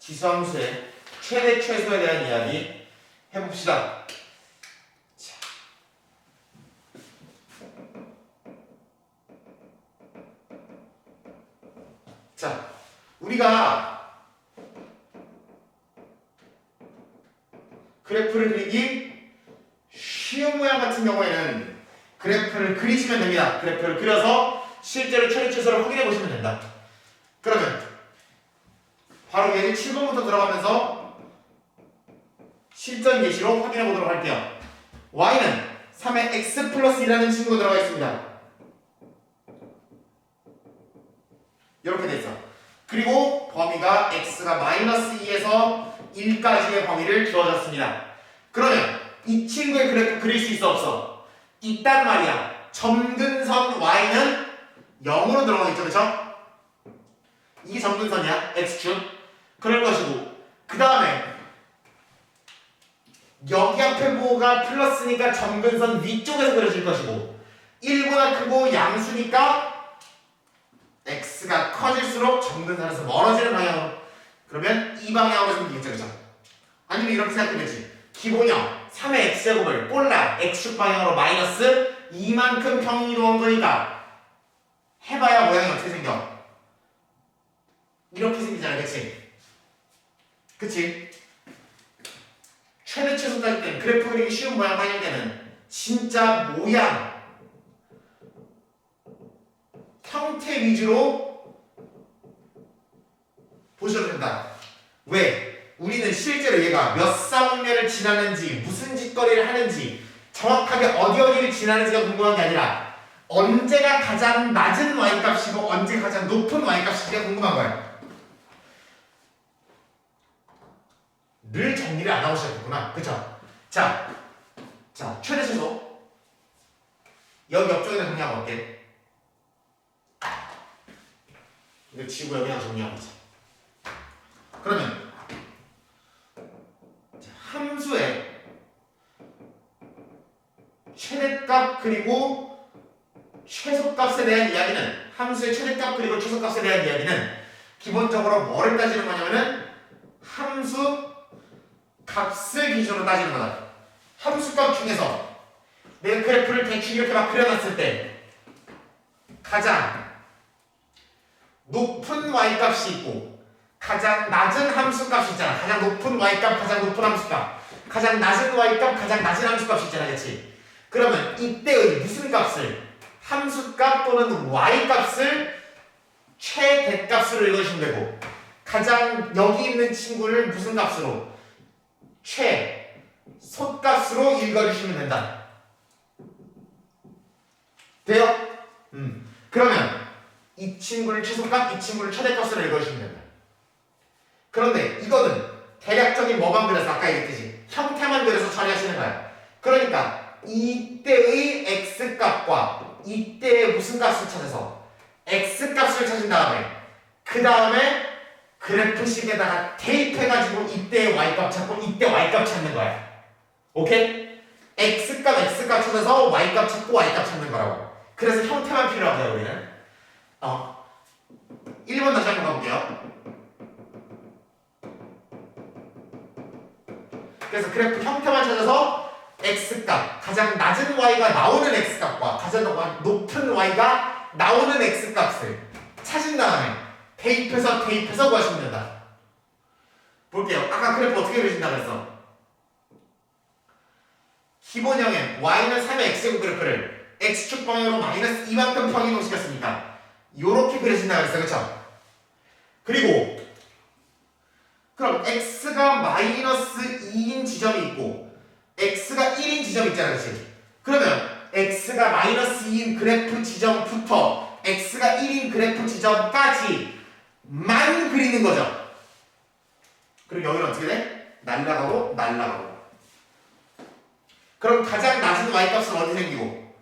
지수함수의 최대 최소에 대한 이야기 해봅시다. 자, 우리가 그래프를 그리기 쉬운 모양 같은 경우에는 그래프를 그리시면 됩니다. 그래프를 그려서 실제로 최대 최소를 확인해 보시면 된다. 그러면 바로 예제 7번부터 들어가면서 실전 예시로 확인해 보도록 할게요. y는 3의 x 플러스 1이라는 친구가 들어가 있습니다. 이렇게 돼 있어. 그리고 범위가 x가 마이너스 2에서 1까지의 범위를 주어졌습니다. 그러면 이 친구의 그래프 그릴 수 있어 없어? 있단 말이야. 점근선 y는 0으로 들어가 있죠, 그쵸? 이게 점근선이야, x축. 그럴 것이고, 그 다음에 여기 앞에 뭐가 플러스니까 점근선 위쪽에서 그려질 것이고, 1보다 크고 양수니까 x가 커질수록 점근선에서 멀어지는 방향으로, 그러면 이 방향으로 생기겠죠, 그쵸? 아니면 이렇게 생각되겠지. 기본형 3의 x제곱을 꼴라 x축 방향으로 마이너스 이만큼 평이동한 거니까 해봐야 모양이 어떻게 생겨? 이렇게 생기잖아, 그치? 그치? 최대 최소 따질 때는 그래프 그리기 쉬운 모양 따질 때는 진짜 모양 형태 위주로 보셔도 된다. 왜? 우리는 실제로 얘가 몇 쌍내를 지나는지 무슨 짓거리를 하는지 정확하게 어디를 지나는지가 궁금한 게 아니라 언제가 가장 낮은 y값이고 언제가 가장 높은 y값인지가 궁금한 거야. 늘 정리를 안 하고 시작했구나. 그쵸? 자, 최대 최소 여기 옆쪽에다 정리하고 갈게. 이거 지우고 여기다 정리하고 있어. 그러면 함수의 최대값 그리고 최소값에 대한 이야기는 함수의 최대값 그리고 최소값에 대한 이야기는 기본적으로 뭐를 따지는 거냐면은 함수 값을 기준으로 따지는 거다. 함수값 중에서 내가 그래프를 대충 이렇게 막 그려놨을 때 가장 높은 y값이 있고 가장 낮은 함수값이 있잖아. 가장 높은 y값, 가장 높은 함수값, 가장 낮은 y값, 가장 낮은 함수값이 있잖아, 그렇지? 그러면 이때의 무슨 값을 함수값 또는 y값을 최대값으로 읽으시면 되고 가장 여기 있는 친구를 무슨 값으로 최소값으로 읽어주시면 된다. 돼요? 그러면 이 친구를 최소값, 이 친구를 최대값으로 읽어주시면 된다. 그런데 이거는 대략적인 뭐만 그려서 아까 얘기했듯이 형태만 그려서 처리하시는 거야. 그러니까 이때의 x값과 이때의 무슨 값을 찾아서 x값을 찾은 다음에 그 다음에 그래프식에다가 대입해가지고 이때의 y값 찾고 이때 y값 찾는 거야. 오케이? x값 찾아서 y값 찾고 y값 찾는 거라고. 그래서 형태만 필요하고요, 우리는. 1번 다시 한번 가볼게요. 그래서 그래프 형태만 찾아서 x값, 가장 낮은 y가 나오는 x값과 가장 높은 y가 나오는 x값을 찾은 다음에 대입해서 구하시면 된다. 볼게요. 아까 그래프 어떻게 그려진다 그랬어? 기본형엔 y는 3의 x제곱 그래프를 x축 방향으로 마이너스 이만큼 평이동시켰으니까 요렇게 그려진다 그랬어, 그쵸? 그리고 그럼 x가 마이너스 2인 지점이 있고 x가 1인 지점이 있잖아, 그치? 그러면 x가 마이너스 2인 그래프 지점부터 x가 1인 그래프 지점까지만 그리는 거죠. 그럼 여기는 어떻게 돼? 날라가고 날라가고. 그럼 가장 낮은 y값은 어디 생기고?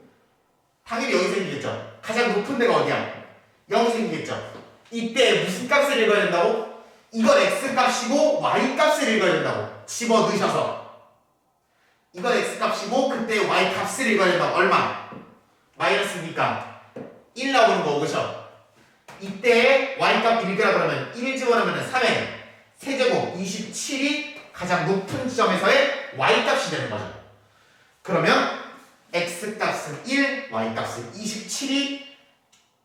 당연히 여기 생기겠죠. 가장 높은 데가 어디야? 여기 생기겠죠. 이때 무슨 값을 읽어야 된다고? 이건 x값이고 y값을 읽어야 된다고. 집어넣으셔서 이건 x값이고 그때 y값을 읽어야 된다고. 얼마? 마이너스니까 1 나오는 거고, 그쵸? 이때 y값 읽으라 그러면 1 집어넣으면 3의 세제곱 27이 가장 높은 지점에서의 y값이 되는 거죠. 그러면 x값은 1, y값은 27이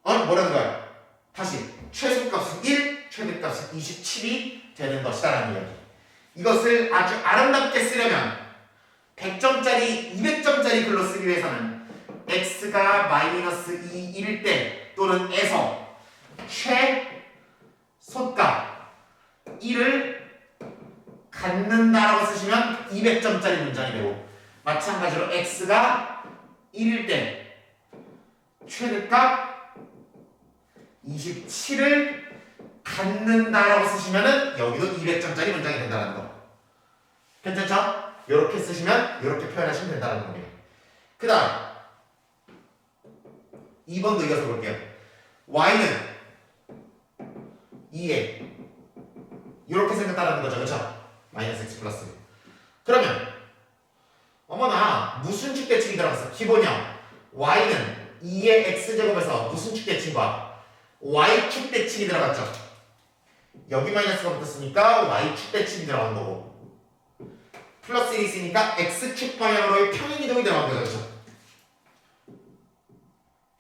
뭐라는 거야? 다시 최소값은 1, 최대값은 27이 되는 것이다라는 이야기. 이것을 아주 아름답게 쓰려면 100점짜리, 200점짜리 글로 쓰기 위해서는 x가 마이너스 2일 때 또는 에서 최소값 1을 갖는다라고 쓰시면 200점짜리 문장이 되고, 마찬가지로 x가 1일 때 최대값 27을 갖는다라고 쓰시면은 여기도 200점짜리 문장이 된다는 거. 괜찮죠? 이렇게 쓰시면 이렇게 표현하시면 된다는 겁니다. 그 다음 2번도 이어서 볼게요. y는 2에 이렇게 생겼다는 거죠. 그렇죠? 마이너스 x 플러스. 그러면 어머나 무슨 축대칭이 들어갔어? 기본형 y는 2의 x제곱에서 무슨 축대칭과 y축대칭이 들어갔죠. 여기 마이너스가 붙었으니까 y축대칭이 들어간 거고, 플러스 1이 있으니까 x축 방향으로의 평행이동이 들어간 거죠. 그렇죠?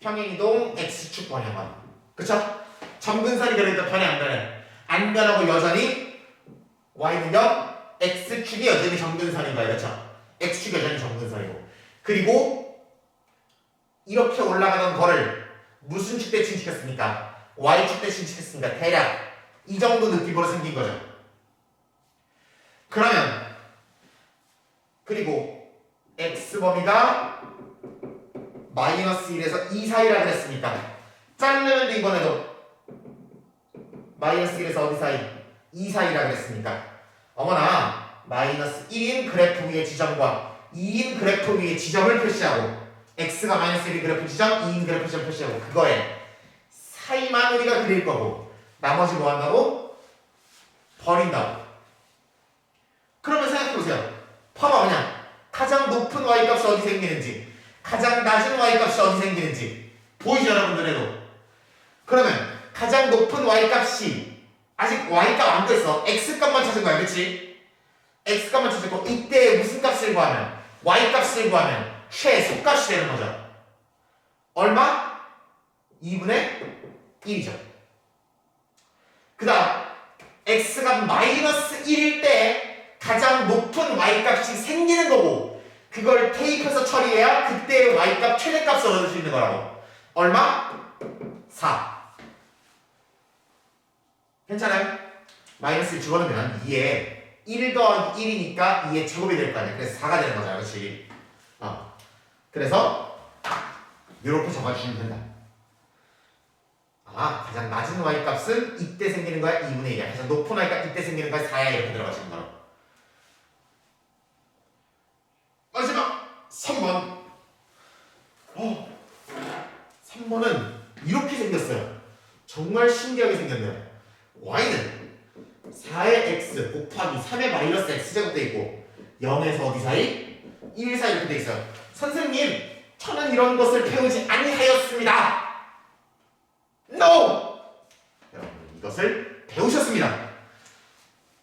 평행이동 x축 방향만. 그렇죠? 점근선이 들어있다. 변해 안 변해? 안 변하고 여전히 y는요 x축이 여전히 점근선인 거예요. 그렇죠? x축이 여전히 점근선이고, 그리고 이렇게 올라가던 거를 무슨 축대칭 시켰습니까? y축대칭 시켰습니까? 대략 이 정도 느낌으로 생긴 거죠. 그러면 그리고 x범위가 마이너스 1에서 2 사이라 그랬으니까 자르면 이번에도 마이너스 1에서 어디 사이? 2 사이라 그랬으니까 어머나 마이너스 1인 그래프 위의 지점과 2인 그래프 위의 지점을 표시하고, x가 마이너스 1인 그래프 지점, 2인 그래프 지점 표시하고, 그거에 사이만 우리가 그릴 거고 나머지 뭐 한다고? 버린다고. 그러면 생각해보세요. 봐봐, 그냥 가장 높은 y값이 어디 생기는지, 가장 낮은 y값이 어디 생기는지 보이죠, 여러분들에도? 그러면 가장 높은 y값이 아직 y값 안 됐어. x값만 찾은 거야, 그치? x값만 찾았고, 이때 무슨 값을 구하면? y값을 구하면 최소값이 되는 거죠. 얼마? 2분의 1이죠. 그 다음 x가 마이너스 1일 때 가장 높은 y값이 생기는 거고, 그걸 대입해서 처리해야 그때의 y값 최대값을 얻을 수 있는 거라고. 얼마? 4. 괜찮아요? 마이너스 1 집어넣으면 2에 1 더하기 1이니까 2의 제곱이 될 거 아니야. 그래서 4가 되는 거잖아. 그렇지? 그래서 이렇게 적어주시면 된다. 가장 낮은 y값은 이때 생기는 거야 2분의 1이야. 가장 높은 y값 이때 생기는 거야 4야. 이렇게 들어가시는 거로. 마지막 3번. 3번은 이렇게 생겼어요. 정말 신기하게 생겼네요. y는 4의 x 곱하기 3의 마이너스 x제곱 돼 있고 0에서 어디 사이? 1 사이 이렇게 돼 있어요. 선생님, 저는 이런 것을 배우지 아니하였습니다. NO! 여러분, 이것을 배우셨습니다.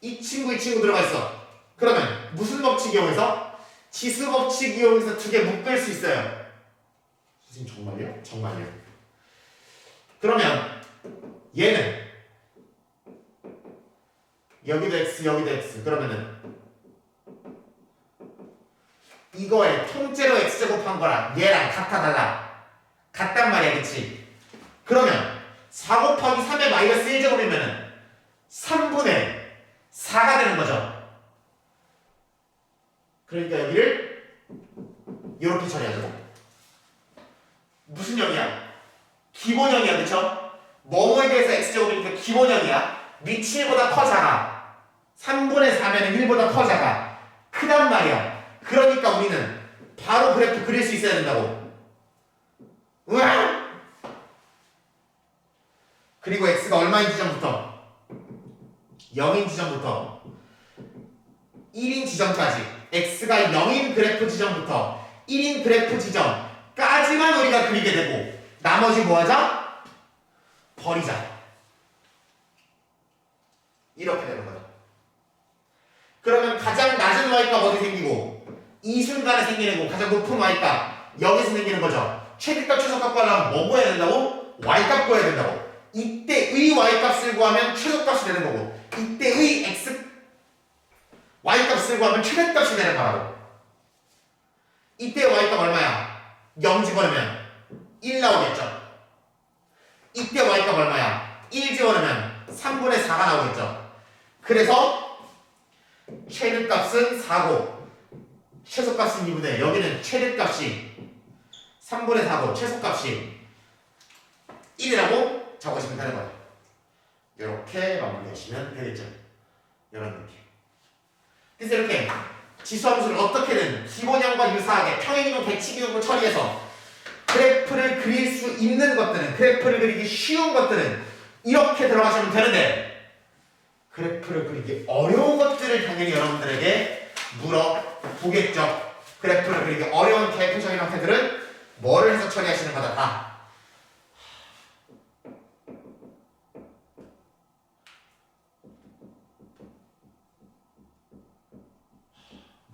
이 친구 들어가 있어. 그러면 무슨 법칙 이용해서? 지수 법칙 이용해서 두 개 묶을 수 있어요. 선생님, 정말요? 정말요. 그러면 얘는 여기도 x, 여기도 x. 그러면은 이거에 통째로 x제곱한 거랑 얘랑 같아 달라? 같단 말이야, 그치? 그러면 4 곱하기 3의 마이너스 1제곱이면은 3분의 4가 되는 거죠. 그러니까 여기를 이렇게 처리하죠. 무슨 형이야? 기본형이야, 그쵸? 뭐뭐에 대해서 x제곱이니까 기본형이야. 밑이 1보다 커 작아. 3분의 4면은 1보다 커 작아. 크단 말이야. 그러니까 우리는 바로 그래프 그릴 수 있어야 된다고. 우와! 그리고 x가 얼마인 지점부터? 0인 지점부터 1인 지점까지, x가 0인 그래프 지점부터 1인 그래프 지점까지만 우리가 그리게 되고 나머지 뭐 하자? 버리자. 이렇게 되는 거죠. 그러면 가장 낮은 y값 어디 생기고 이 순간에 생기는 거 가장 높은 y값 여기서 생기는 거죠. 최대값 최소값 구하려면 뭐 구해야 된다고? y값 구해야 된다고. 이때의 y값을 구하면 최소값이 되는 거고 이때의 y값을 구하면 최대값이 되는 거라고. 이때 y값 얼마야? 0 집어넣으면 1 나오겠죠. 이때 y값 얼마야? 1 집어넣으면 3분의 4가 나오겠죠. 그래서 최대값은 4고 최소값은 2분의 1. 여기는 최대값이 3분의 4고 최소값이 1이라고 적으시면 되는 거예요. 이렇게 마무리하시면 되겠죠. 이런 느낌. 그래서 이렇게 지수함수를 어떻게든 기본형과 유사하게 평행이동 대칭이동을 처리해서 그래프를 그릴 수 있는 것들은 그래프를 그리기 쉬운 것들은 이렇게 들어가시면 되는데 그래프를 그리기 어려운 것들을 당연히 여러분들에게 물어보겠죠. 그래프를 그리기 어려운 대표적인 형태들은 뭐를 해서 처리하시는 거다. 다.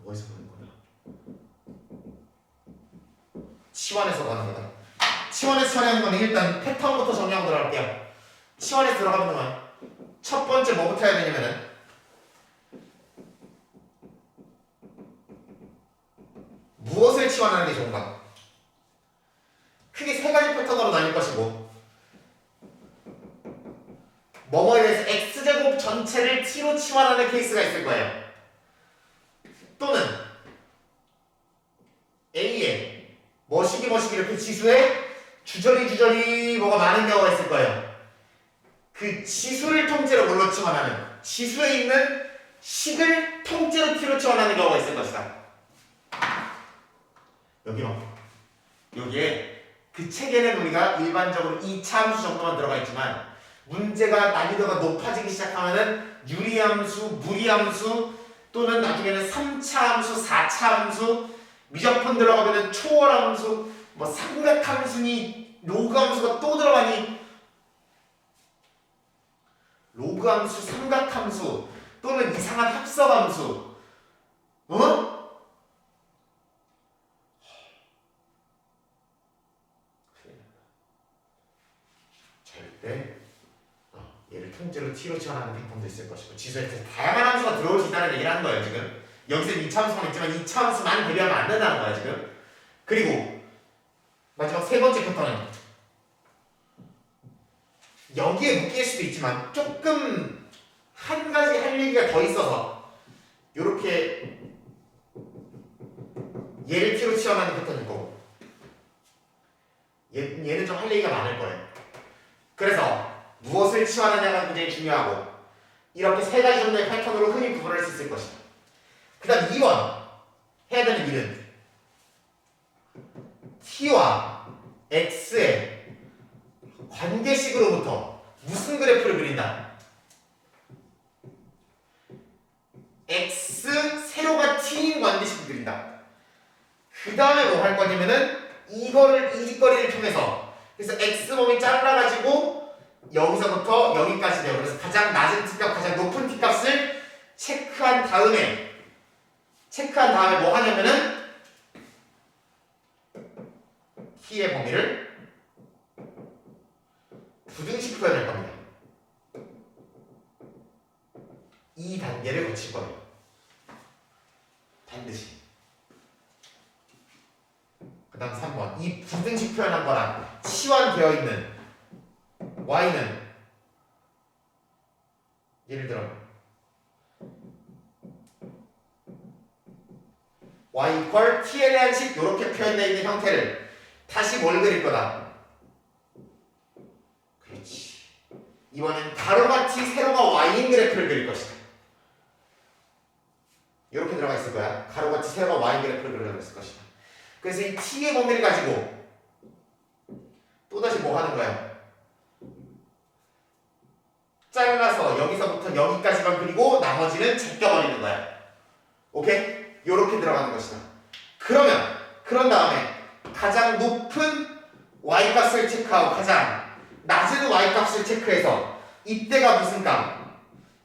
뭐에서 보는 거야? 치환에서 가는 거다. 치환에서 처리하는 거는 일단 패턴부터 정리하고 들어갈게요. 치환에서 들어가는 동안 첫 번째 뭐부터 해야 되냐면은 무엇을 치환하는 게 좋은가? 크게 세 가지 패턴으로 나뉠 것이고 뭐뭐에 대해서 x제곱 전체를 t로 치환하는 케이스가 있을 거예요. 또는 a에 뭐시기 이렇게 지수에 주저리 뭐가 많은 경우가 있을 거예요. 그 지수를 통째로 뭘로 치환하는 지수에 있는 식을 통째로 t로 치환하는 경우가 있을 것이다. 여기에 그 책에는 우리가 일반적으로 2차 함수 정도만 들어가 있지만 문제가 난이도가 높아지기 시작하면은 유리함수, 무리함수 또는 나중에는 3차 함수, 4차 함수 미적분 들어가면은 초월함수, 뭐 삼각함수니 로그함수가 또 들어가니 로그함수, 삼각함수 또는 이상한 합성함수 절대 얘를 통째로 t로 치환하는 패턴도 있을 것이고 지수에 다양한 함수가 들어올 수 있다는 얘기를 하는 거예요. 지금 여기서는 2차 함수만 있지만 2차 함수만 대비하면 안 된다는 거야 지금. 그리고 마지막 세 번째 패턴은 여기에 묶일 수도 있지만 조금 한 가지 할 얘기가 더 있어서 이렇게 얘를 t로 치환하는 패턴이고 얘는 좀 할 얘기가 많을 거예요. 그래서 무엇을 치환하냐가 굉장히 중요하고 이렇게 세 가지 정도의 패턴으로 흔히 구분할 수 있을 것이다. 그 다음 2번 해야 되는 일은 t와 x의 관계식으로부터 무슨 그래프를 그린다. x 세로가 t인 관계식을 그린다. 그 다음에 뭐 할 거냐면은 이거를 이 직거리를 통해서 그래서 x몸이 잘라가지고 여기서부터 여기까지 돼요. 그래서 가장 낮은 t값, 가장 높은 t값을 체크한 다음에 뭐 하냐면은 t의 범위를 부등식 표현할 겁니다. 이 단계를 거칠 거예요. 반드시. 그 다음 3번. 이 부등식 표현한 거랑 치환되어 있는 y는 예를 들어 y equal t에 대한 식 이렇게 표현되어 있는 형태를 다시 뭘 그릴 거다. 그렇지. 이번엔 가로가 t, 세로가 y인 그래프를 그릴 것이다. 이렇게 들어가 있을 거야. 가로가 t, 세로가 y인 그래프를 그려 있을 것이다. 그래서 이 t의 범위를 가지고 또다시 뭐 하는 거야? 잘라서 여기서부터 여기까지만 그리고 나머지는 제껴버리는 거야. 오케이? 요렇게 들어가는 것이다. 그런 다음에 가장 높은 y값을 체크하고 가장 낮은 y값을 체크해서 이때가 무슨 값?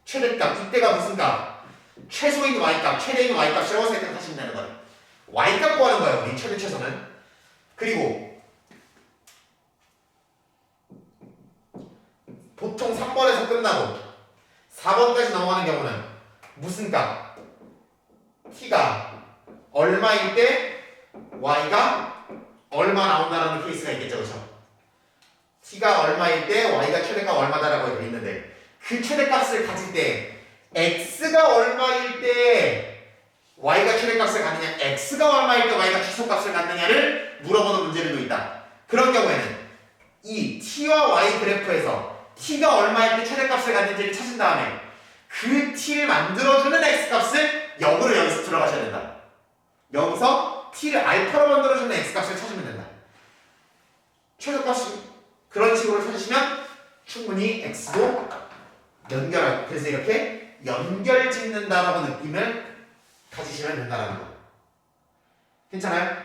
최대값. 이때가 무슨 값? 최소인 y값, 최대인 y값이라고 생각하시면 되는 거예요. y값 구하는 거예요, 우리 최대 최소는. 그리고 보통 3번에서 끝나고 4번까지 넘어가는 경우는 무슨 값? t가 얼마일 때 y가 얼마 나온다는 케이스가 있겠죠, 그렇죠? t가 얼마일 때 y가 최대값 얼마다라고 되어 있는데 그 최대값을 가질 때 x가 얼마일 때 y가 최대값을 갖느냐, x가 얼마일 때 y가 최소값을 갖느냐를 물어보는 문제들도 있다. 그런 경우에는 이 t와 y 그래프에서 t가 얼마일 때 최대값을 갖는지를 찾은 다음에 그 t를 만들어주는 x값을 역으로 여기서 들어가셔야 된다. 여기서 t를 알파로 만들어주는 x값을 찾으면 된다. 최소값이 그런 식으로 찾으시면 충분히 x도 연결하고, 그래서 이렇게 연결 짓는다라고 느낌을 가지시면 된다라는 거. 괜찮아요?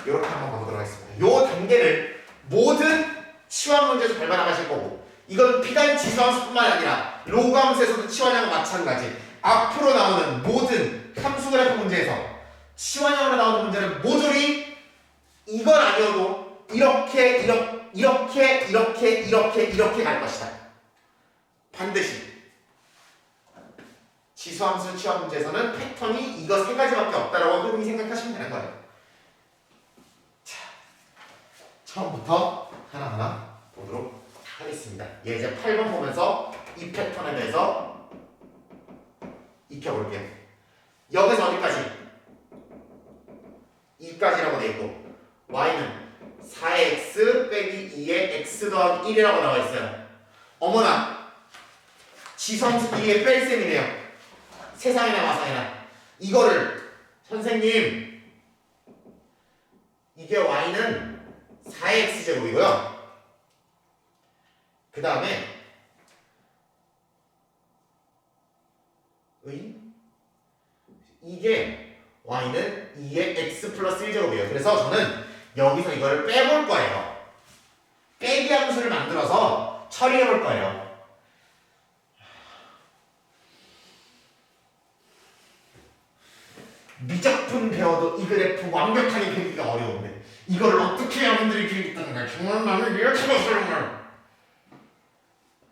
이렇게 한번 가보도록 하겠습니다. 이 단계를 모든 치환 문제에서 밟아나가실 거고, 이건 비단 지수함수뿐만 아니라 로그 함수에서도 치환형은 마찬가지. 앞으로 나오는 모든 함수 그래프 문제에서 치환형으로 나오는 문제는 모조리 이건 아니어도 이렇게 갈 것이다. 반드시 지수함수 치환 문제에서는 패턴이 이거 세 가지밖에 없다라고 흔히 생각하시면 되는 거예요. 자, 처음부터 하나하나 보도록 하겠습니다. 이제 8번 보면서 이 패턴에 대해서 익혀볼게요. 여기서 어디까지? 2까지라고 되어 있고 y는 4x 빼기 2의 x 더하기 1이라고 나와 있어요. 어머나, 지수함수 길이의 뺄셈이네요. 세상에나 마상에나. 이거를 선생님, 이게 y는 4x제곱이고요. 그 다음에 이게 y는 2의 x 플러스 1제곱이에요. 그래서 저는 여기서 이거를 빼볼 거예요. 빼기 함수를 만들어서 처리해 볼 거예요. 미적분 배워도 이 그래프 완벽하게 그리기가 어려운데 이걸 어떻게 여러분들이 그리겠다는 정말 나는 이렇게 못하는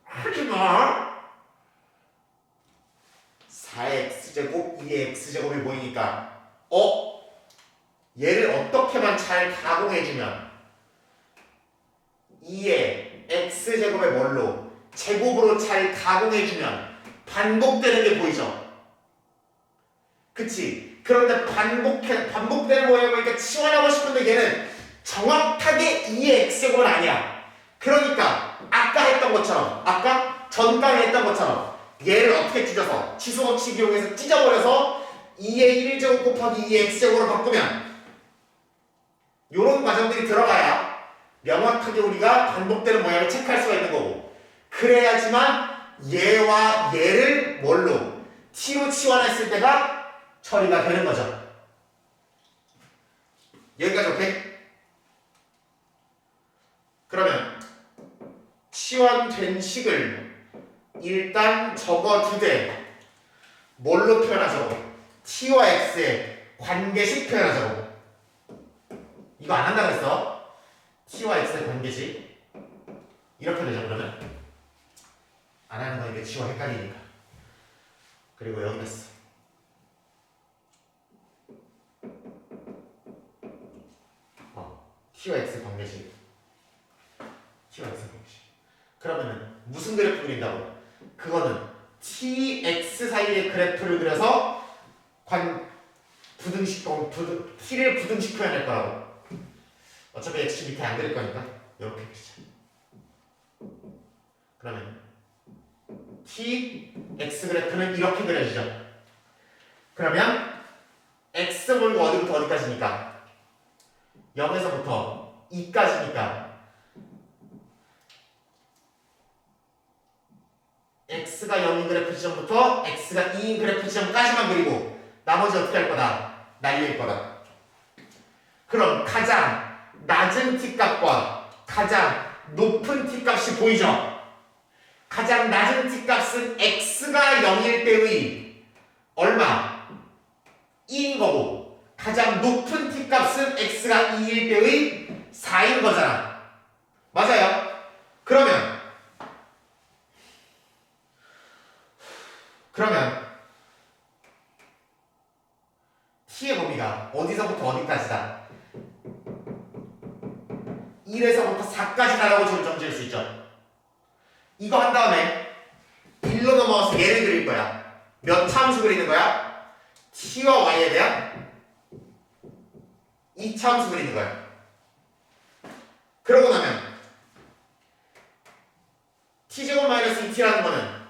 하지마. 4x제곱 2의 x제곱이 보이니까 얘를 어떻게만 잘 가공해주면 2의 x제곱의 뭘로 제곱으로 잘 가공해주면 반복되는 게 보이죠? 그치? 그런데 반복되는 모양을 보니까 치환하고 싶은데 얘는 정확하게 2의 x제곱은 아니야. 그러니까 아까 했던 것처럼, 아까 전강에 했던 것처럼 얘를 어떻게 찢어서 치수법칙 이용해서 찢어버려서 2의 1제곱 곱하기 2의 x제곱으로 바꾸면 요런 과정들이 들어가야 명확하게 우리가 반복되는 모양을 체크할 수가 있는 거고, 그래야지만 얘와 얘를 뭘로? t로 치환했을 때가 처리가 되는 거죠. 여기까지 오케이? 그러면 치환된 식을 일단 적어주되 뭘로 표현하자고? t와 x의 관계식 표현하자고. 이거 안 한다고 했어. t와 x의 관계식 이렇게 되죠. 그러면 안 하는 건 이게 t와 헷갈리니까. 그리고 여기 됐어. t와 x 관계식. t와 x 관계식. 그러면은 무슨 그래프 그린다고? 그거는 tx 사이의 그래프를 그려서 t를 부등식 표현할 거라고. 어차피 x 밑에 안 그릴 거니까 이렇게 그리자. 그러면 t x 그래프는 이렇게 그려지죠. 그러면 x 몰고 어디부터 어디까지니까 0에서부터 2까지니까 x가 0인 그래프 지점부터 x가 2인 그래프 지점까지만 그리고 나머지 어떻게 할 거다? 날릴 거다. 그럼 가장 낮은 t값과 가장 높은 t값이 보이죠? 가장 낮은 t값은 x가 0일 때의 얼마? 2인 거고 가장 높은 t값은 x가 2일 때의 4인 거잖아. 맞아요? 그러면 t의 범위가 어디서부터 어디까지다? 1에서부터 4까지다라고 점점 지을 수 있죠. 이거 한 다음에 1로 넘어가서 얘를 그릴 거야. 몇 차함수 그리는 거야? t와 y에 대한 2차함수 그리는 거야. 그러고 나면 t제곱 마이너스 2t라는 거는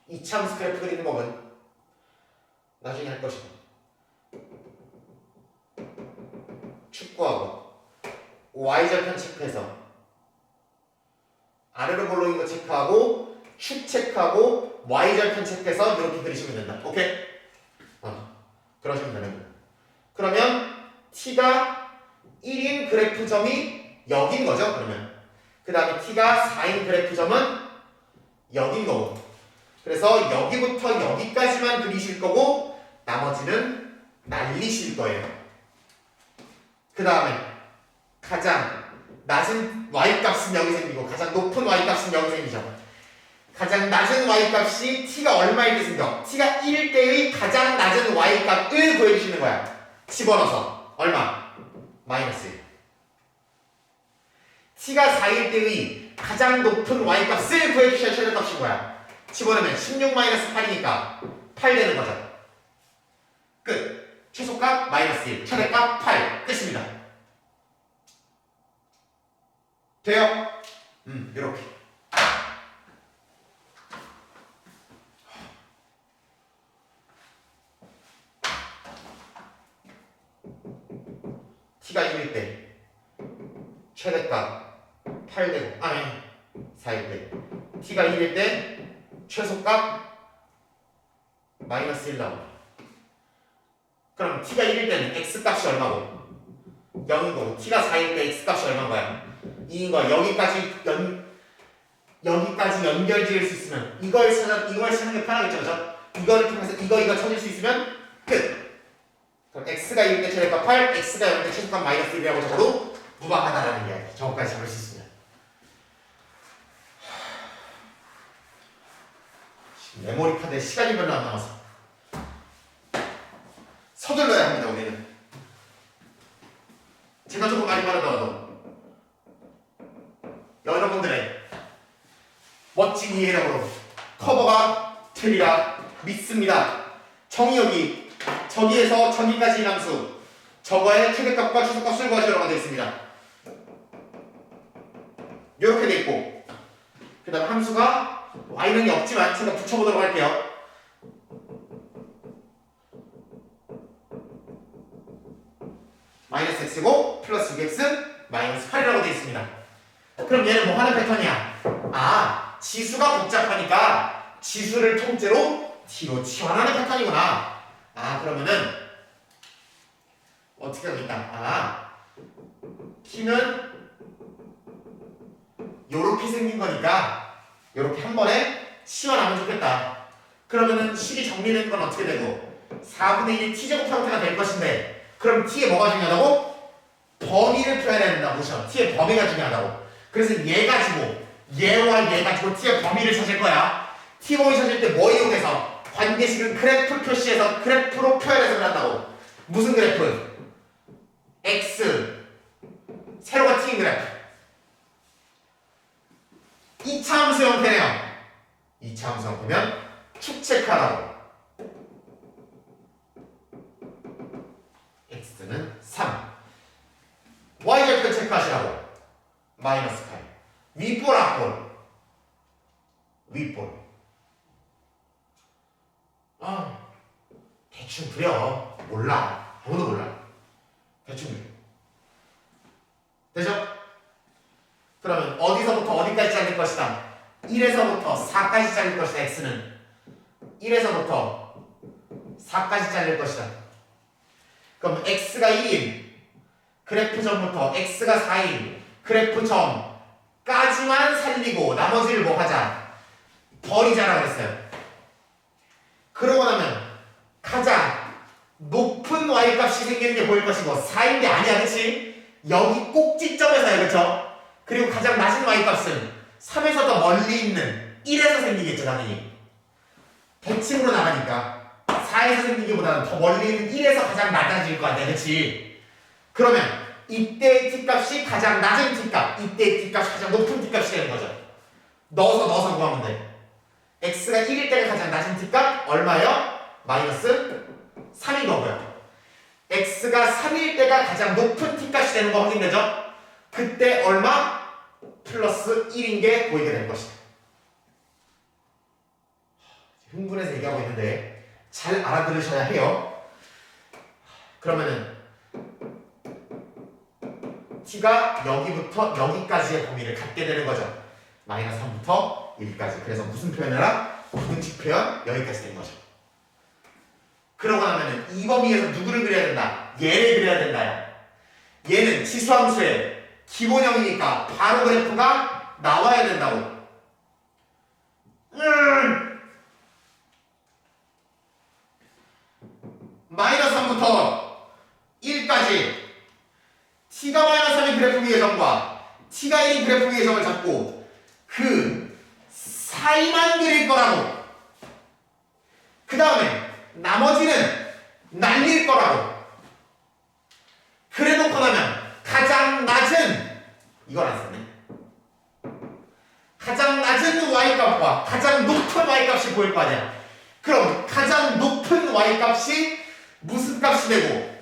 이차함수 그래프 그리는 법은 나중에 할 것이다. 축구하고 y절편 체크해서 아래로 볼록인 거 체크하고 축 체크하고 y절편 체크해서 이렇게 그리시면 된다. 오케이? 그러시면 되는 거예요. 그러면 t가 1인 그래프점이 여긴 거죠. 그러면 그 다음에 t가 4인 그래프점은 여긴 거고, 그래서 여기부터 여기까지만 그리실 거고 나머지는 날리실 거예요. 그 다음에 가장 낮은 y값은 여기 생기고 가장 높은 y값은 여기 생기죠. 가장 낮은 y값이 t가 얼마일 때 생겨? t가 1일 때의 가장 낮은 y값을 구해주시는 거야. 집어넣어서 얼마? 마이너스 1. t가 4일 때의 가장 높은 y값을 구해주셔야 최대값인 거야. 집어넣으면 16-8이니까 8 되는 거죠. 끝. 최소값 마이너스 1, 최대값 8. 끝입니다. 돼요? 이렇게. t가 1일 때 최대값 8 되고, 4일 때 t가 1일 때 최소값 마이너스 1 나오고, 그럼 t가 1일 때는 x값이 얼마고? 0인 거고, t가 4일 때 x값이 얼마인 거야? 2인 거야. 여기까지 연결 지을 수 있으면 이걸 찾는 게 편하겠죠, 그죠? 이거를 통해서 이거 찾을 수 있으면 끝. 그럼 x가 1일 때 최대값 8, x가 0일 때 최소값 마이너스 1이라고 적어도 무방하다라는 이야기. 저거까지 잡을 수 있습니다. 메모리 카드에 시간이 별로 안 남아서 서둘러야 합니다. 우리는 제가 조금 많이 말하더라도 여러분들의 멋진 이해력으로 커버가 되리라 믿습니다. 정의역이 저기에서 저기까지 함수, 저거의 최대값과 최소값을 구하시라고 되어 있습니다. 이렇게 되어 있고, 그 다음 함수가 y는 없지만 제가 붙여보도록 할게요. 마이너스 x고 플러스 6x 마이너스 8이라고 되어 있습니다. 그럼 얘는 뭐 하는 패턴이야? 지수가 복잡하니까 지수를 통째로 t로 치환하는 패턴이구나. 그러면은 어떻게 하겠다? t는 요렇게 생긴 거니까 요렇게 한 번에 치환하면 좋겠다. 그러면은 식이 정리되는 건 어떻게 되고? 4분의 1이 t제곱 형태가 될 것인데, 그럼 t의 뭐가 중요하다고? 범위를 표현해야 된다. 보시죠. t의 범위가 중요하다고. 그래서 얘 가지고 얘와 얘 가지고 t의 범위를 찾을 거야. t 범위 찾을 때 뭐 이용해서? 관계식은 그래프 표시해서 그래프로 표현해서 한다고. 무슨 그래프? x 세로가 t인 그래프. 2차 함수 형태네요. 2차 함수 형태면 축 체크하라고. x는 3. y절편 체크하시라고. 마이너스 8. 윗볼 앞볼. 윗볼. 대충 그려. 몰라. 아무도 몰라. 대충 그려. 되죠? 그러면 어디서부터 어디까지 잘릴 것이다? 1에서부터 4까지 잘릴 것이다. x는 1에서부터 4까지 잘릴 것이다. 그럼 x가 1인 그래프점부터 x가 4인 그래프점까지만 살리고 나머지를 뭐 하자? 버리자라고 했어요. 그러고 나면 가장 높은 y값이 생기는 게 보일 것이고 4인데 아니야, 그치? 여기 꼭지점에서요, 그쵸? 그리고 가장 낮은 y값은 3에서 더 멀리 있는 1에서 생기겠죠, 당연히. 대칭으로 나가니까 4에서 생기기보다는 더 멀리 있는 1에서 가장 낮아질 거 아니야, 그치? 그러면 이때의 t값이 가장 낮은 t값, 이때의 t값이 가장 높은 t값이 되는 거죠. 넣어서 구하면 돼. x가 1일 때가 가장 낮은 t값 얼마요? 마이너스 3인 거고요. x가 3일 때가 가장 높은 t값이 되는 거 확인되죠? 그때 얼마? 플러스 1인 게 보이게 될 것이다. 흥분해서 얘기하고 있는데 잘 알아들으셔야 해요. 그러면은 t가 여기부터 여기까지의 범위를 갖게 되는 거죠. 마이너스 3부터 1까지. 그래서 무슨 표현이라? 부등식 표현 여기까지 되는 거죠. 그러고 나면은 이 범위에서 누구를 그려야 된다? 얘를 그려야 된다요. 얘는 지수함수의 기본형이니까 바로 그래프가 나와야 된다고. 마이너스 3부터 1까지 t가 마이너스 3인 그래프 위의 점과 t가 1인 그래프 위의 점을 잡고 그 사이만 그릴 거라고. 그 다음에 나머지는 날릴 거라고. 그래 놓고 나면 가장 낮은, 이걸 안 썼네. 가장 낮은 y값과 가장 높은 y값이 보일 거 아니야. 그럼 가장 높은 y값이 무슨 값이 되고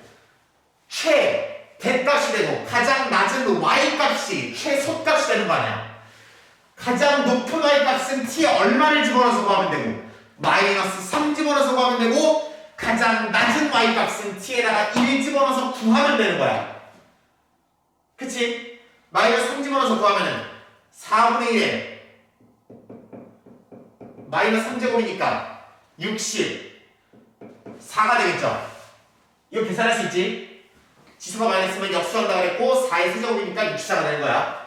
대값이 되고 가장 낮은 y값이 최소값이 되는 거 아니야. 가장 높은 y값은 t에 얼마를 집어넣어서 구하면 되고 마이너스 3 집어넣어서 구하면 되고 가장 낮은 y값은 t에다가 1 집어넣어서 구하면 되는 거야. 그치? 마이너스 3 집어넣어서 구하면은 4분의 1에 마이너스 3제곱이니까 64가 되겠죠? 이거 계산할 수 있지? 지수가 마이너스면 역수한다고 그랬고 4의 세제곱이니까 64가 되는 거야.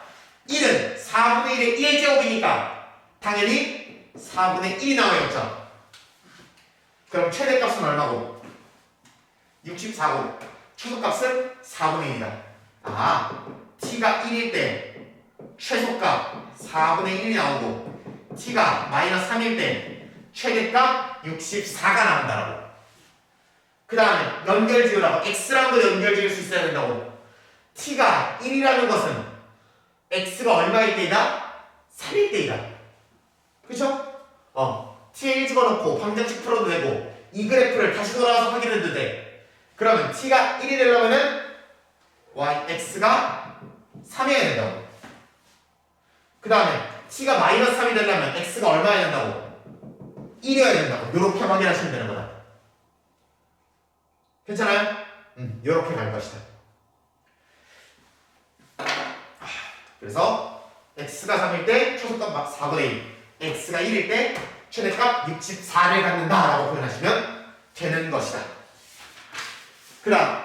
1은 4분의 1의 1제곱이니까 당연히 4분의 1이 나와야겠죠? 그럼 최대값은 얼마고? 64고 최소값은 4분의 1이다. 아, t가 1일 때 최소값 4분의 1이 나오고 t가 마이너스 3일 때 최대값 64가 나온다라고. 그 다음에 연결 지으라고 x랑 도 연결 지을 수 있어야 된다고. t가 1이라는 것은 x가 얼마일 때이다? 3일 때이다. 그쵸? t에 1 집어넣고 방정식 풀어도 되고 이 그래프를 다시 돌아가서 확인해도 돼. 그러면 t가 1이 되려면은 x가 3이어야 된다고. 그 다음에 t가 마이너스 3이 되려면 x가 얼마여야 된다고? 1이어야 된다고. 요렇게 확인하시면 되는 거다. 괜찮아요? 요렇게 갈 것이다. 그래서 x가 3일 때 최소값 막 4분의 1, x가 1일 때 최대값 64를 갖는다 라고 표현하시면 되는 것이다. 그 다음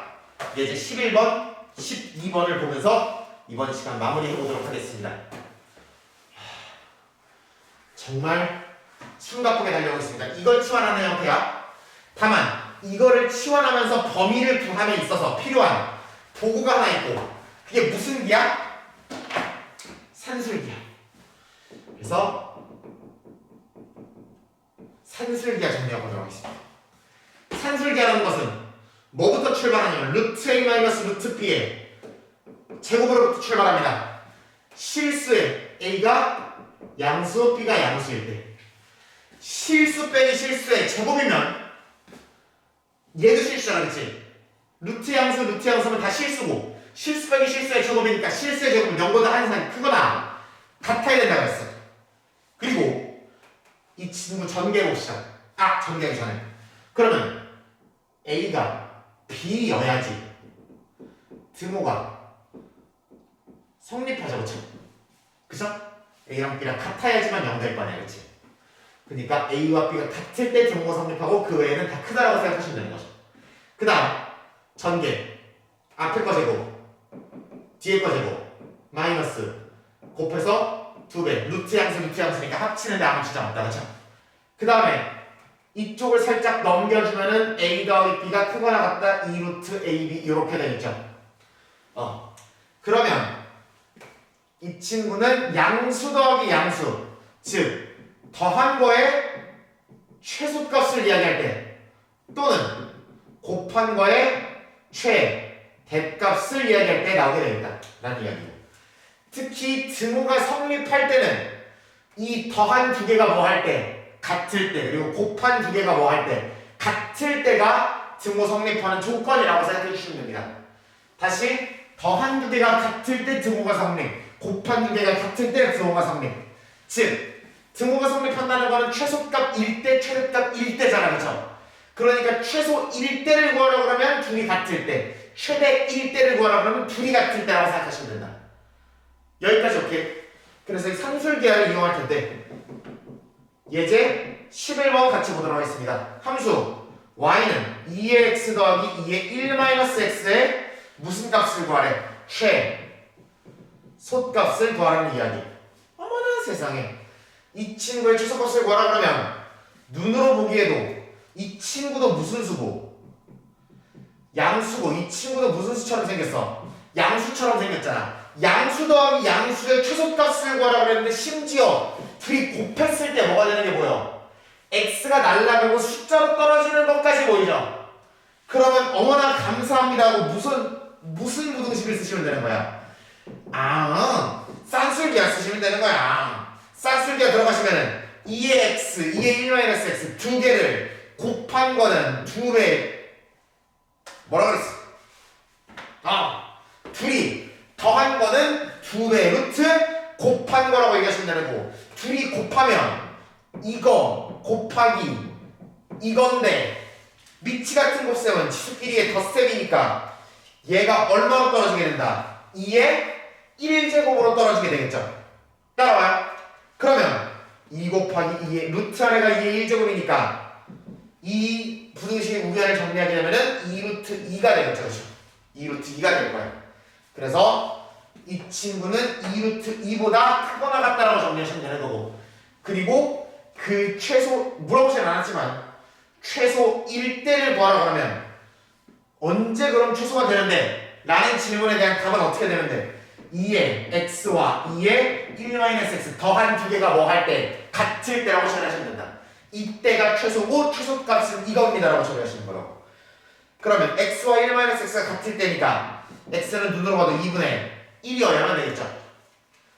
이제 11번, 12번을 보면서 이번 시간 마무리해 보도록 하겠습니다. 정말 숨가쁘게 달려오고 있습니다. 이걸 치환하는 형태야. 다만 이거를 치환하면서 범위를 구함에 있어서 필요한 도구가 하나 있고 그게 무슨 기야? 산술기야. 그래서 산술기하 정리해 보도록 하겠습니다. 산술기하라는 것은 뭐부터 출발하냐면 루트 a 마이너스 루트 b의 제곱으로부터 출발합니다. 실수에 a가 양수, b가 양수일 때 실수 빼기 실수의 제곱이면 얘도 실수잖아, 그치? 루트 양수면 다 실수고 실수 빼기 실수의 제곱이니까 실수의 제곱은 0보다 한 이상 크거나 같아야 된다고 했어. 그리고 이 친구 전개 봅시다. 전개하기 전에 그러면 a가 b여야지 등호가 성립하죠, 그쵸? 그쵸? a랑 b랑 같아야지만 0 될 거 아니야, 그치? 그러니까 a와 b가 같을 때 등호가 성립하고 그 외에는 다 크다라고 생각하시면 되는 거죠. 그 다음 전개 앞에 거 제곱 뒤에 거 제곱 마이너스 마이너스 곱해서 2배 루트 양수니까 합치는데 아무 지장 없다. 그쵸? 그 다음에 이쪽을 살짝 넘겨주면은 a 더하기 b가 크거나 같다 2 루트 ab 이렇게 되겠죠. 그러면 이 친구는 양수 더하기 양수, 즉 더한 거에 최소값을 이야기할 때 또는 곱한 거에 대값을 이야기할 때 나오게 되겠다 라는 이야기예요. 특히 등호가 성립할 때는 이 더한 두 개가 뭐 할 때 같을 때, 그리고 곱한 두 개가 뭐 할 때 같을 때가 등호 성립하는 조건이라고 생각해 주시면 됩니다. 다시 더한 두 개가 같을 때 등호가 성립, 곱한 두 개가 같을 때 등호가 성립. 즉 등호가 성립한다는 거는 최소값 1대 최대값 1대잖아. 그렇죠? 그러니까 최소 1대를 구하려고 그러면 둘이 같을 때, 최대 1대를 구하려고 그러면 둘이 같을 때라고 생각하시면 된다. 여기까지 오케이? 그래서 이 상술계열을 이용할 텐데 예제 11번 같이 보도록 하겠습니다. 함수 y는 2의 x 더하기 2의 1-x에 무슨 값을 구하래? 최소값을 구하라는 이야기. 어머나 세상에. 이 친구의 최소값을 구하라 그러면 눈으로 보기에도 이 친구도 무슨 수고? 양수고. 이 친구도 무슨 수처럼 생겼어? 양수처럼 생겼잖아. 양수 더하기 양수의 최소값을 구하라 그랬는데 심지어 둘이 곱했을 때 뭐가 되는 게 보여? x가 날라가고 숫자로 떨어지는 것까지 보이죠? 그러면 어머나 감사합니다 하고 무슨 무등식을 쓰시면 되는 거야? 쌍술기하 쓰시면 되는 거야. 쌍술기하 들어가시면은 2의 x, 2의 1-x 두 개를 곱한 거는 2배 뭐라 그랬어? 둘이 더한 거는 2배 루트 곱한 거라고 얘기하시면 되는 거고, 둘이 곱하면 이거 곱하기 이건데 미치 같은 곱셈은 지수끼리의 덧셈이니까 얘가 얼마로 떨어지게 된다? 2의 1제곱으로 떨어지게 되겠죠. 따라와요. 그러면 2 곱하기 2의 루트 아래가 2의 1제곱이니까 이 부등식의 우변을 정리하게 되면은 2 루트 2가 되겠죠. 그렇죠? 2 루트 2가 될 거예요. 그래서 이 친구는 2 루트 2보다 크거나 같다라고 정리하시면 되는 거고, 그리고 그 최소 물어보진 않았지만 최소 1대를 구하라고 하면 언제 그럼 최소가 되는데? 라는 질문에 대한 답은 어떻게 되는데? 2의 x와 2의 1-x 더한 두 개가 뭐 할 때? 같을 때라고 처리하시면 된다. 이때가 최소고 최소값은 이겁니다 라고 처리하시는 거라고. 그러면 x와 1-x가 같을 때니까 x는 눈으로 봐도 2분의 1이어야만 되겠죠.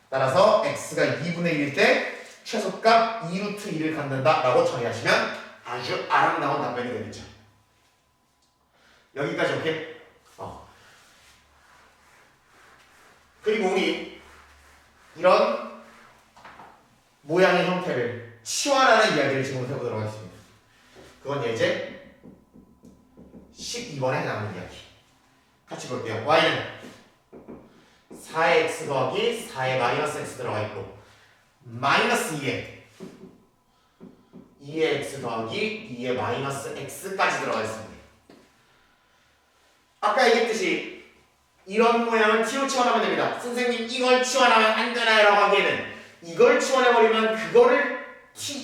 따라서 x가 2분의 1일 때 최소값 2 루트 2를 갖는다 라고 처리하시면 아주 아름다운 답변이 되겠죠. 여기까지 오케이? 그리고 우리 이런 모양의 형태를 치환하는 이야기를 지금 해보도록 하겠습니다. 그건 예제 12번에 해당하는 이야기. 같이 볼게요. y는 4의 x 더하기 4의 마이너스 x 들어가 있고 마이너스 2의 x 더하기 2의 마이너스 x까지 들어가 있습니다. 아까 얘기했듯이 이런 모양을 t로 치환하면 됩니다. 선생님 이걸 치환하면 안 되나요? 라고 하기에는 이걸 치환해버리면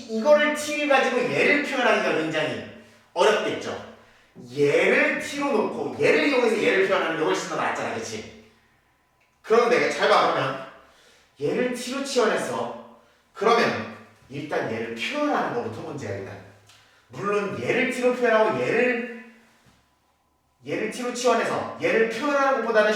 이거를 t를 가지고 얘를 표현하기가 굉장히 어렵겠죠. 얘를 t로 놓고 얘를 이용해서 얘를 표현하는 게 훨씬 더 낫잖아. 그치? 그런데 잘 봐. 그러면 얘를 t로 치환해서 그러면 일단 얘를 표현하는 것부터 문제야. 일단 물론 얘를 t로 표현하고 얘를 t로 치환해서 얘를 표현하는 것보다는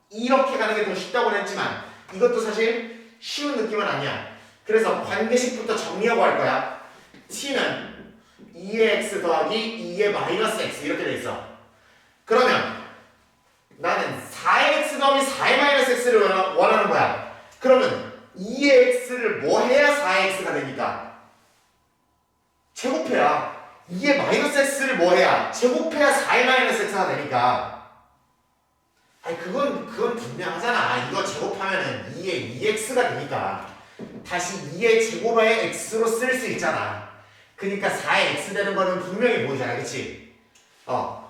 이렇게 가는 게 더 쉽다고 했지만 이것도 사실 쉬운 느낌은 아니야. 그래서 관계식부터 정리하고 할 거야. t는 2의 x 더하기 2의 마이너스 x 이렇게 돼 있어. 그러면 나는 4의 x 더하기 4의 마이너스 x를 원하는 거야. 그러면 2의 x를 뭐 해야 4의 x가 되니까? 제곱해야. 2의 마이너스 x를 뭐 해야? 제곱해야 4의 마이너스 x가 되니까. 아니 그건 분명하잖아. 이거 제곱하면은 2의 2x가 되니까 다시 2의 제곱의 x로 쓸 수 있잖아. 그러니까 4의 x 되는 거는 분명히 보이잖아. 그치?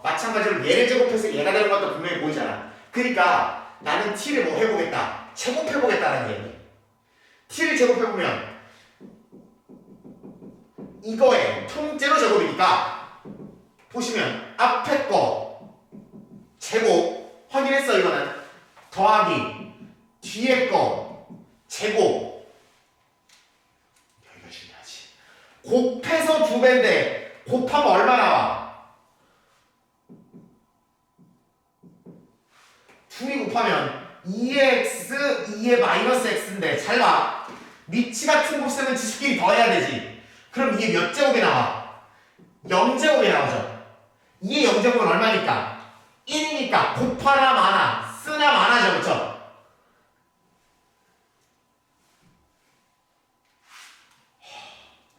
마찬가지로 얘를 제곱해서 얘가 되는 것도 분명히 보이잖아. 그러니까 나는 t를 뭐 해보겠다. 제곱해보겠다는 얘기. t를 제곱해보면 이거의 통째로 제곱이니까 보시면 앞에 거 제곱 확인했어. 이거는 더하기 뒤에 거 제곱. 여기가 중요하지. 곱해서 2배인데 곱하면 얼마 나와? 2이 곱하면 2의 x, 2의 마이너스 x인데 잘 봐. 위치 같은 곱셈은 지수끼리 더해야 되지. 그럼 이게 몇 제곱이 나와? 0제곱이 나오죠. 2의 0제곱은 얼마니까? 1이니까 곱하나 마나 쓰나 마나죠. 그쵸?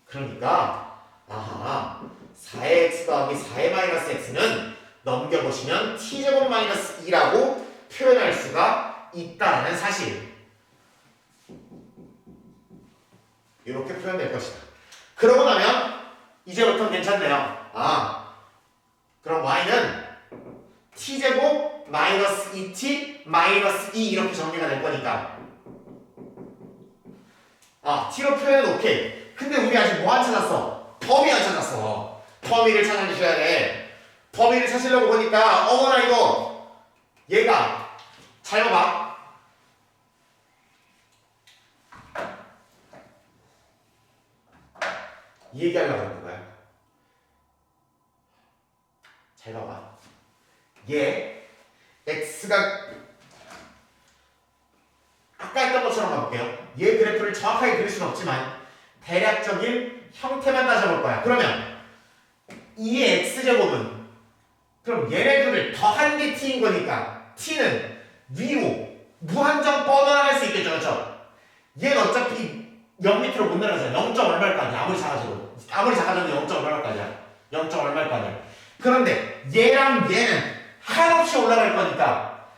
그러니까 아하 4의 x 더하기 4의 마이너스 x는 넘겨보시면 t제곱 마이너스 2라고 표현할 수가 있다는 사실. 이렇게 표현될 것이다. 그러고 나면 이제부터는 괜찮네요. 그럼 y는 t제곱 마이너스 2t 마이너스 2 이렇게 정리가 될 거니까 t로 표현은 오케이. 근데 우리 아직 뭐 안 찾았어? 범위 안 찾았어. 범위를 찾아주셔야 돼. 범위를 찾으려고 보니까 어머나 이거 얘가 잘 봐봐. 이 얘기하려고 하는 거야. 잘 봐봐. 얘 x가 아까 했던 것처럼 가볼게요. 얘 그래프를 정확하게 그릴 수는 없지만 대략적인 형태만 따져볼 거야. 그러면 2의 x제곱은 그럼 얘네들을 더한 게 t인 거니까 t는 위로 무한정 뻗어나갈 수 있겠죠. 그렇죠? 얘는 어차피 0 밑으로 못 내려가잖아. 0. 얼마일 거 아니야. 아무리 작아져도 0. 얼마일 거 아니야. 0. 얼마일 거 아니야. 그런데 얘랑 얘는 한없이 올라갈 거니까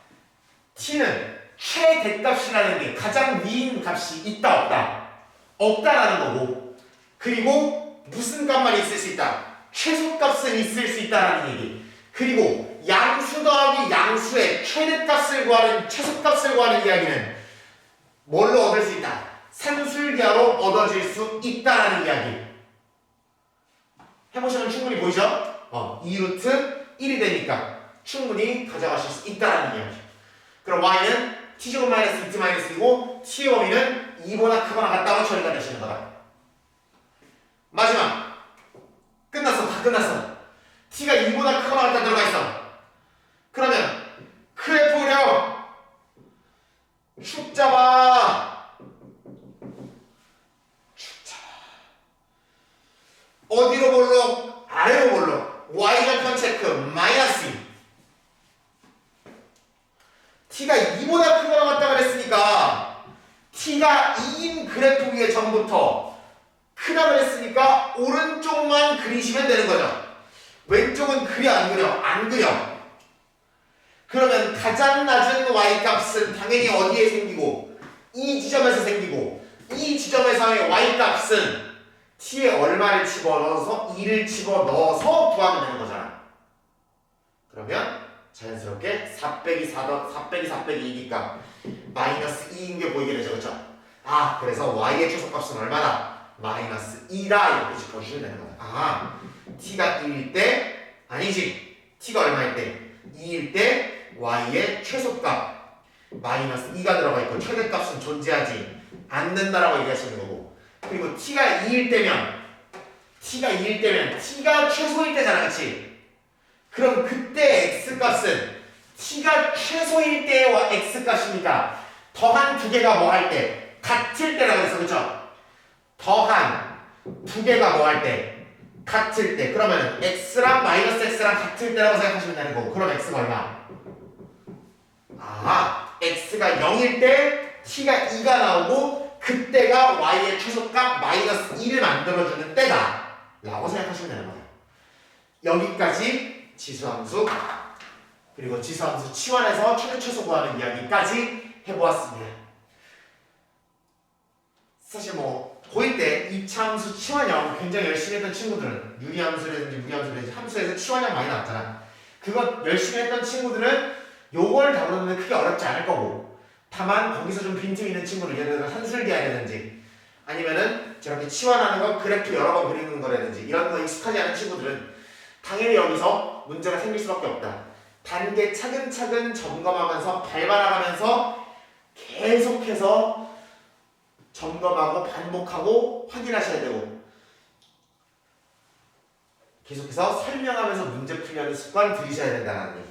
t는 최대값이라는 게 가장 위인 값이 있다 없다? 없다라는 거고, 그리고 무슨 값만 있을 수 있다? 최소값은 있을 수 있다라는 얘기. 그리고 양수 더하기 양수의 최대값을 구하는 최소값을 구하는 이야기는 뭘로 얻을 수 있다? 산술기하로 얻어질 수 있다라는 이야기. 해보시면 충분히 보이죠? 2루트 1이 되니까 충분히 가져가실 수 있다라는 이야기. 그럼 y는 t제곱 마이너스 2t 마이너스 2고 t의 범위는 2보다 크거나 같다고 처리가 되시는 거다. 마지막 끝났어. 다 끝났어. t가 2보다 크거나 같다 들어가 있어. 그러면 그래프 그려. 축 잡아. 축 잡아. 어디로 볼록? 아래로 볼록. y절편 체크 마이너스 2. t가 2보다 크거나 같다 그랬으니까 t가 2인 그래프 위에 전부터 크다 그랬으니까 오른쪽만 그리시면 되는 거죠. 왼쪽은 그려 안 그려? 안 그려. 그러면 가장 낮은 y값은 당연히 어디에 생기고 이 지점에서 생기고 이 지점에서의 y값은 t에 얼마를 집어넣어서 2를 집어넣어서 구하면 되는 거잖아. 그러면 자연스럽게 4 빼기 4 빼기 2니까 마이너스 2인 게 보이게 되죠. 그렇죠? 그래서 y의 최소값은 얼마다? 마이너스 2다 이렇게 짚어주시면 되는 거다. t가 1일 때 아니지. t가 얼마일 때? 2일 때 y의 최소값 마이너스 2가 들어가 있고 최대값은 존재하지 않는다라고 얘기하시는 거고, 그리고 t가 2일 때면 t가 최소일 때잖아. 그렇지? 그럼 그때 x값은 t가 최소일 때의 x값이니까 더한 두 개가 뭐 할 때? 같을 때라고 했어. 그렇죠? 더한 두 개가 뭐 할 때? 같을 때. 그러면 x랑 마이너스 x랑 같을 때라고 생각하시면 되는 거고, 그럼 x가 얼마? x가 0일 때 t가 2가 나오고 그때가 y의 최소값 마이너스 2를 만들어주는 때다 라고 생각하시면 되는 거예요. 여기까지 지수함수 그리고 지수함수 치환해서 최대 최소 구하는 이야기까지 해보았습니다. 사실 고1 때 이차함수 치환형 굉장히 열심히 했던 친구들은 유리함수라든지 무리함수라든지 함수에서 치환형 많이 나왔잖아. 그거 열심히 했던 친구들은 요걸 다루는 데 크게 어렵지 않을 거고, 다만 거기서 좀 빈틈이 있는 친구를 예를 들어 산술기하라든지 아니면은 저렇게 치환하는 거 그래프 여러 번 그리는 거라든지 이런 거 익숙하지 않은 친구들은 당연히 여기서 문제가 생길 수밖에 없다. 단계 차근차근 점검하면서 밟아나가면서 계속해서 점검하고 반복하고 확인하셔야 되고 계속해서 설명하면서 문제 풀려는 습관 들이셔야 된다는 얘기.